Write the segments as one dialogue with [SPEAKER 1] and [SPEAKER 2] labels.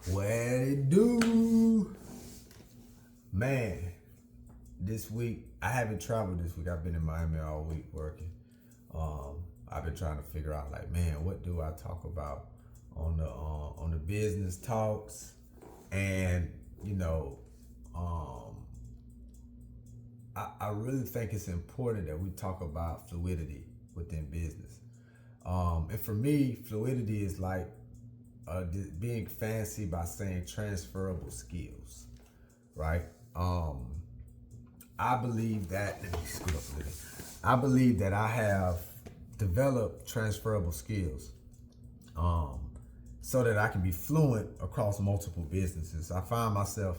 [SPEAKER 1] What it do? Man, this week, I haven't traveled this week. I've been in Miami all week working. I've been trying to figure out, like, man, what do I talk about on the business talks? And, you know, um, I really think it's important that we talk about fluidity within business. And for me, fluidity is like being fancy by saying transferable skills, right? I believe that, let me scoot up a little. I believe that I have developed transferable skills um, so that I can be fluent across multiple businesses. I find myself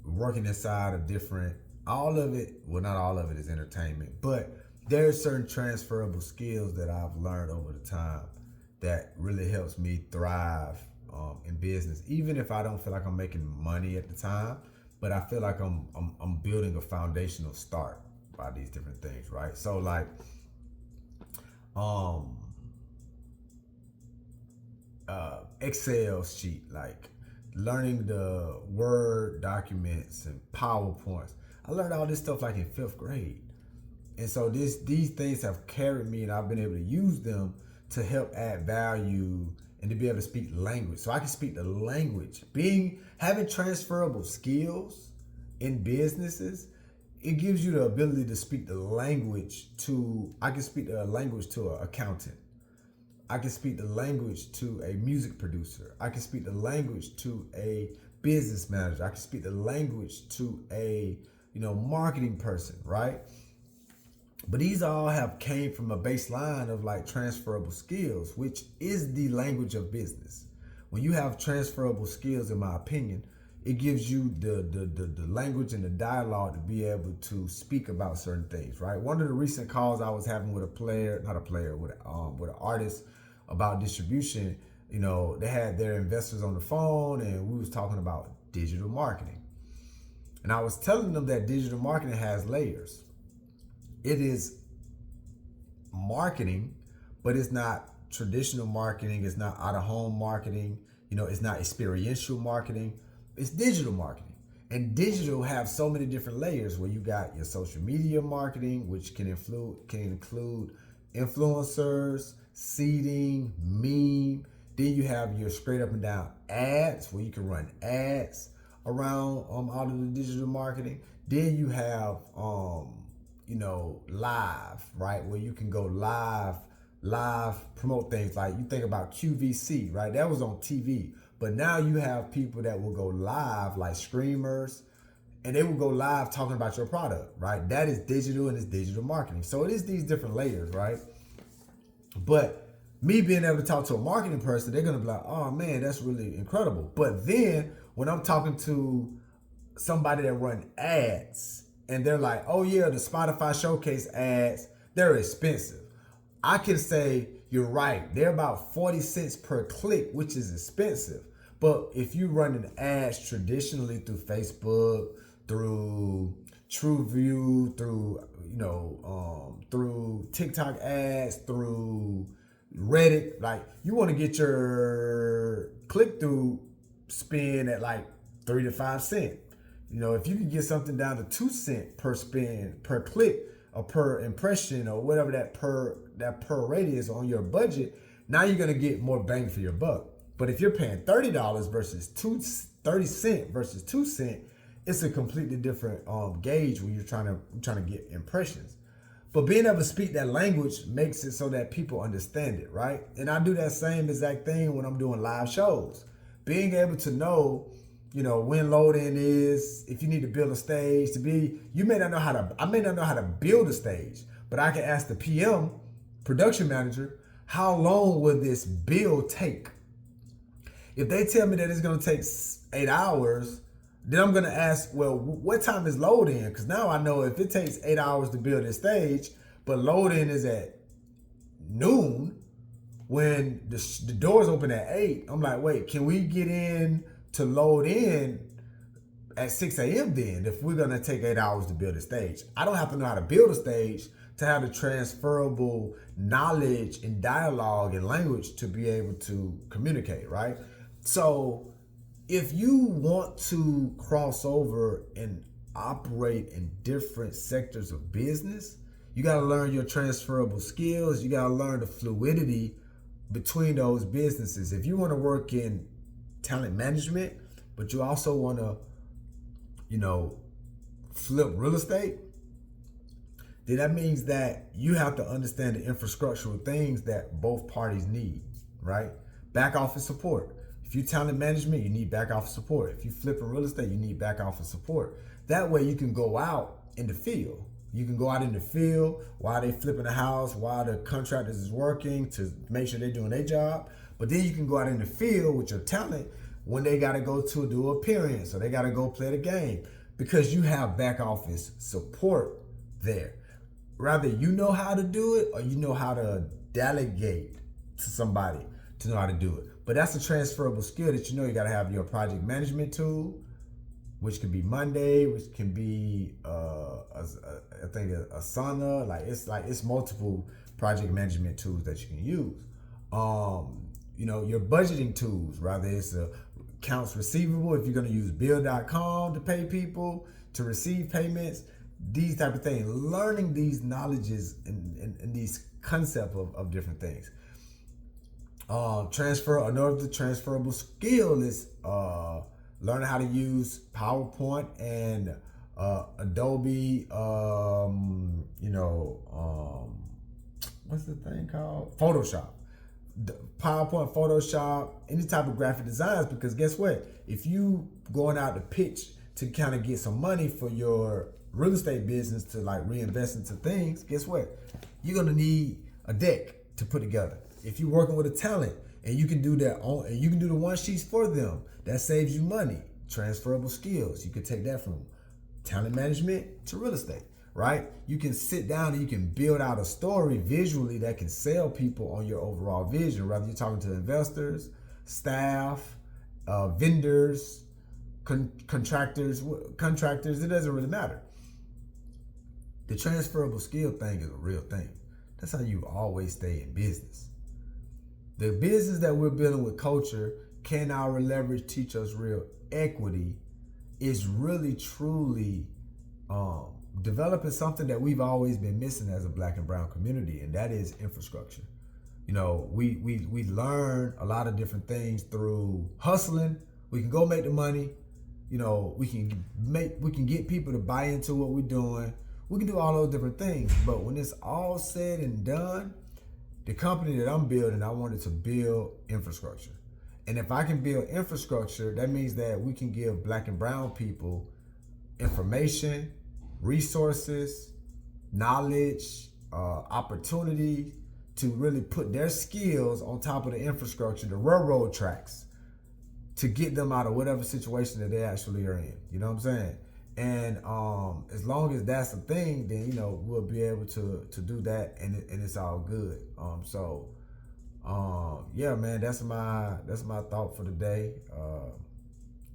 [SPEAKER 1] working inside of different, all of it, well, not all of it is entertainment, but there are certain transferable skills that I've learned over the time that really helps me thrive in business, even if I don't feel like I'm making money at the time, but I feel like I'm building a foundational start by these different things, right? So like, um, Excel sheet, like learning the Word documents and PowerPoints. I learned all this stuff like in fifth grade. And so these things have carried me, and I've been able to use them to help add value and to be able to speak language. So I can speak the language. Having transferable skills in businesses, it gives you the ability to speak the language to, I can speak the language to an accountant. I can speak the language to a music producer. I can speak the language to a business manager. I can speak the language to a, marketing person, right? But these all have came from a baseline of like transferable skills, which is the language of business. When you have transferable skills, in my opinion, it gives you the language and the dialogue to be able to speak about certain things, right? One of the recent calls I was having with with an artist about distribution, they had their investors on the phone and we was talking about digital marketing. And I was telling them that digital marketing has layers. It is marketing, but it's not traditional marketing. It's not out of home marketing. It's not experiential marketing. It's digital marketing. And digital have so many different layers where you got your social media marketing, which can include influencers, seeding, meme. Then you have your straight up and down ads where you can run ads around all of the digital marketing. Then you have live, right? Where you can go live, promote things. Like you think about QVC, right? That was on TV. But now you have people that will go live, like streamers, and they will go live talking about your product, right? That is digital and it's digital marketing. So it is these different layers, right? But me being able to talk to a marketing person, they're going to be like, oh man, that's really incredible. But then when I'm talking to somebody that run ads, and they're like, oh yeah, the Spotify Showcase ads, they're expensive. I can say, you're right, they're about 40 cents per click, which is expensive. But if you run an ads traditionally through Facebook, through TrueView, through TikTok ads, through Reddit, like you want to get your click-through spend at like 3 to 5 cents. If you can get something down to 2 cents per spend, per click, or per impression, or whatever that per rate is on your budget, now you're gonna get more bang for your buck. But if you're paying $30 versus 30 cents versus 2 cents, it's a completely different gauge when you're trying to get impressions. But being able to speak that language makes it so that people understand it, right? And I do that same exact thing when I'm doing live shows. Being able to know when load in is, if you need to build a stage I may not know how to build a stage, but I can ask the PM, production manager, how long will this build take? If they tell me that it's going to take 8 hours, then I'm going to ask, well, what time is load in? Because now I know if it takes 8 hours to build this stage, but load in is at noon, when the doors open at 8, I'm like, wait, can we get in to load in at 6 a.m. then if we're going to take 8 hours to build a stage? I don't have to know how to build a stage to have the transferable knowledge and dialogue and language to be able to communicate, right? So if you want to cross over and operate in different sectors of business, you got to learn your transferable skills. You got to learn the fluidity between those businesses. If you want to work in talent management, but you also want to, flip real estate, then that means that you have to understand the infrastructural things that both parties need, right? Back office support. If you talent management, you need back office support. If you flip in real estate, you need back office support. That way you can go out in the field. You can go out in the field while they flipping the house, while the contractors is working to make sure they're doing their job. But then you can go out in the field with your talent when they got to go to do an appearance or they got to go play the game, because you have back office support there. Rather you know how to do it or you know how to delegate to somebody to know how to do it. But that's a transferable skill that you got to have your project management tool, which can be Monday, which can be I think Asana. It's multiple project management tools that you can use. Your budgeting tools, rather it's accounts receivable, if you're going to use bill.com to pay people, to receive payments, these type of things. Learning these knowledges and these concepts of different things. Another transferable skill is learning how to use PowerPoint and Adobe, what's the thing called? Photoshop. PowerPoint, Photoshop, any type of graphic designs, because guess what? If you going out to pitch to kind of get some money for your real estate business to like reinvest into things, guess what? You're gonna need a deck to put together. If you're working with a talent and you can do that and you can do the one sheets for them, that saves you money. Transferable skills. You could take that from talent management to real estate, right? You can sit down and you can build out a story visually that can sell people on your overall vision, whether you're talking to investors, staff, vendors, contractors, it doesn't really matter. The transferable skill thing is a real thing. That's how you always stay in business. The business that we're building with culture, can our leverage teach us real equity, is really truly developing something that we've always been missing as a Black and brown community, and that is infrastructure. We learn a lot of different things through hustling. We can go make the money. We can get people to buy into what we're doing. We can do all those different things, but when it's all said and done, the company that I'm building, I wanted to build infrastructure. And if I can build infrastructure, that means that we can give Black and brown people information, resources, knowledge, opportunity to really put their skills on top of the infrastructure, the railroad tracks, to get them out of whatever situation that they actually are in. You know what I'm saying? And as long as that's a thing, then we'll be able to do that, and it's all good. Yeah, man, that's my thought for the day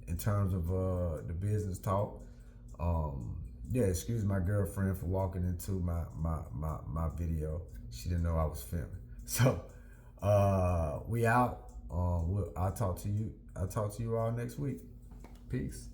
[SPEAKER 1] in terms of the business talk. Yeah, excuse my girlfriend for walking into my video. She didn't know I was filming. So we out. I'll talk to you all next week. Peace.